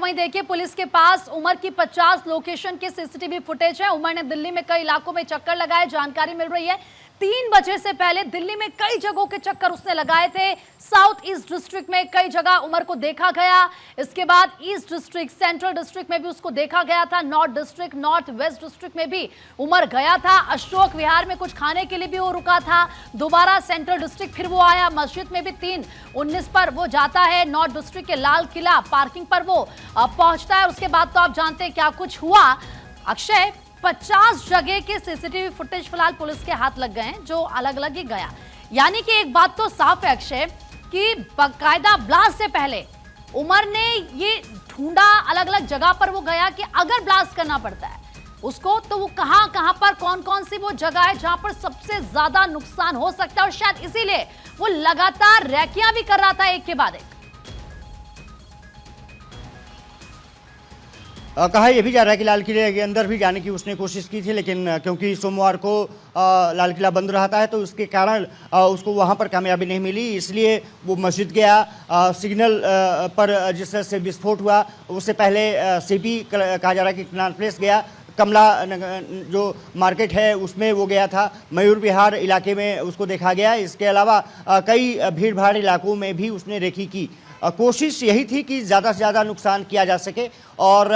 वहीं देखिए पुलिस के पास उमर की 50 लोकेशन की सीसीटीवी फुटेज है। उमर ने दिल्ली में कई इलाकों में चक्कर लगाए। जानकारी मिल रही है 3 बजे से पहले दिल्ली में कई जगहों के चक्कर उसने लगाए थे। साउथ ईस्ट डिस्ट्रिक्ट में कई जगह उमर को देखा गया। इसके बाद ईस्ट डिस्ट्रिक्ट, सेंट्रल डिस्ट्रिक्ट में भी उसको देखा गया था। North district, north west district में भी उमर गया था। अशोक विहार में कुछ खाने के लिए भी वो रुका था। दोबारा सेंट्रल डिस्ट्रिक्ट फिर वो आया। मस्जिद में भी 3:19 पर वो जाता है। नॉर्थ डिस्ट्रिक्ट के लाल किला पार्किंग पर वो पहुंचता है। उसके बाद तो आप जानते हैं क्या कुछ हुआ। अक्षय, 50 जगह के सीसीटीवी फुटेज फिलहाल पुलिस के हाथ लग गए हैं, जो अलग अलग ही गया। यानी कि एक बात तो साफ है अक्षय कि बाकायदा ब्लास्ट से पहले उमर ने ये ढूंढा, अलग अलग जगह पर वो गया कि अगर ब्लास्ट करना पड़ता है उसको तो वो कहां पर, कौन कौन सी वो जगह है जहां पर सबसे ज्यादा नुकसान हो सकता है। और शायद इसीलिए वो लगातार रैकियां भी कर रहा था एक के बाद एक। कहा यह भी जा रहा है कि लाल किले के अंदर भी जाने की उसने कोशिश की थी, लेकिन क्योंकि सोमवार को लाल किला बंद रहता है तो उसके कारण उसको वहां पर कामयाबी नहीं मिली, इसलिए वो मस्जिद गया। सिग्नल पर जिस तरह से विस्फोट हुआ उससे पहले सीपी कहा जा रहा है कि कनाट प्लेस गया। कमला जो मार्केट है उसमें वो गया था। मयूर विहार इलाके में उसको देखा गया। इसके अलावा कई भीड़ भाड़ इलाकों में भी उसने रेकी की। कोशिश यही थी कि ज़्यादा से ज़्यादा नुकसान किया जा सके। और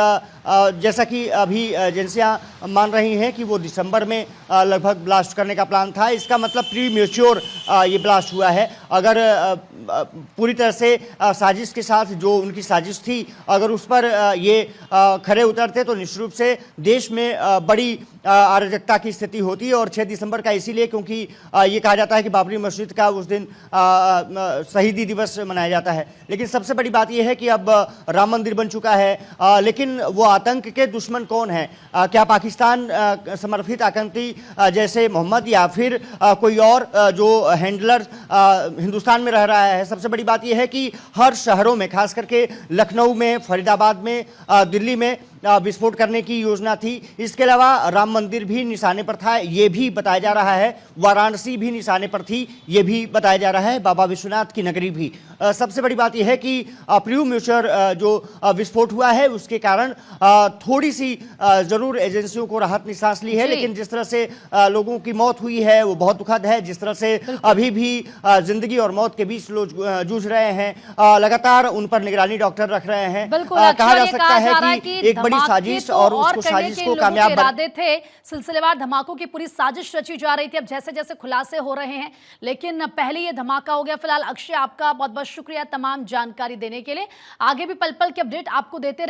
जैसा कि अभी एजेंसियां मान रही हैं कि वो दिसंबर में लगभग ब्लास्ट करने का प्लान था। इसका मतलब प्री मैच्योर ये ब्लास्ट हुआ है। अगर पूरी तरह से साजिश के साथ जो उनकी साजिश थी अगर उस पर ये खरे उतरते तो निश्चित रूप से देश में बड़ी अराजकता की स्थिति होती है। और 6 दिसंबर का इसीलिए क्योंकि ये कहा जाता है कि बाबरी मस्जिद का उस दिन शहीदी दिवस मनाया जाता है। लेकिन सबसे बड़ी बात यह है कि अब राम मंदिर बन चुका है, लेकिन वो आतंक के दुश्मन कौन है? क्या पाकिस्तान समर्थित आतंकी जैसे मोहम्मद या फिर कोई और जो हैंडलर हिंदुस्तान में रह रहा है? सबसे बड़ी बात यह है कि हर शहरों में, खास करके लखनऊ में, फरीदाबाद में, दिल्ली में विस्फोट करने की योजना थी। इसके अलावा राम मंदिर भी निशाने पर था, ये भी बताया जा रहा है। वाराणसी भी निशाने पर थी, ये भी बताया जा रहा है। बाबा विश्वनाथ की नगरी भी। सबसे बड़ी बात यह है कि प्री मैच्योर जो विस्फोट हुआ है उसके कारण थोड़ी सी जरूर एजेंसियों को राहत निश्वास ली है, लेकिन जिस तरह से लोगों की मौत हुई है वो बहुत दुखद है। जिस तरह से अभी भी जिंदगी और मौत के बीच लोग जूझ रहे हैं, लगातार उन पर निगरानी डॉक्टर रख रहे हैं। कहा जा सकता है कि एक बड़ी साजिश और उसको साजिश को कामयाब इरादे थे। सिलसिलेवार धमाकों की पूरी साजिश रची जा रही थी। अब जैसे जैसे खुलासे हो रहे हैं, लेकिन पहले ये धमाका हो गया। फिलहाल अक्षय, आपका बहुत बहुत शुक्रिया तमाम जानकारी देने के लिए। आगे भी पल पल की अपडेट आपको देते रहेंगे।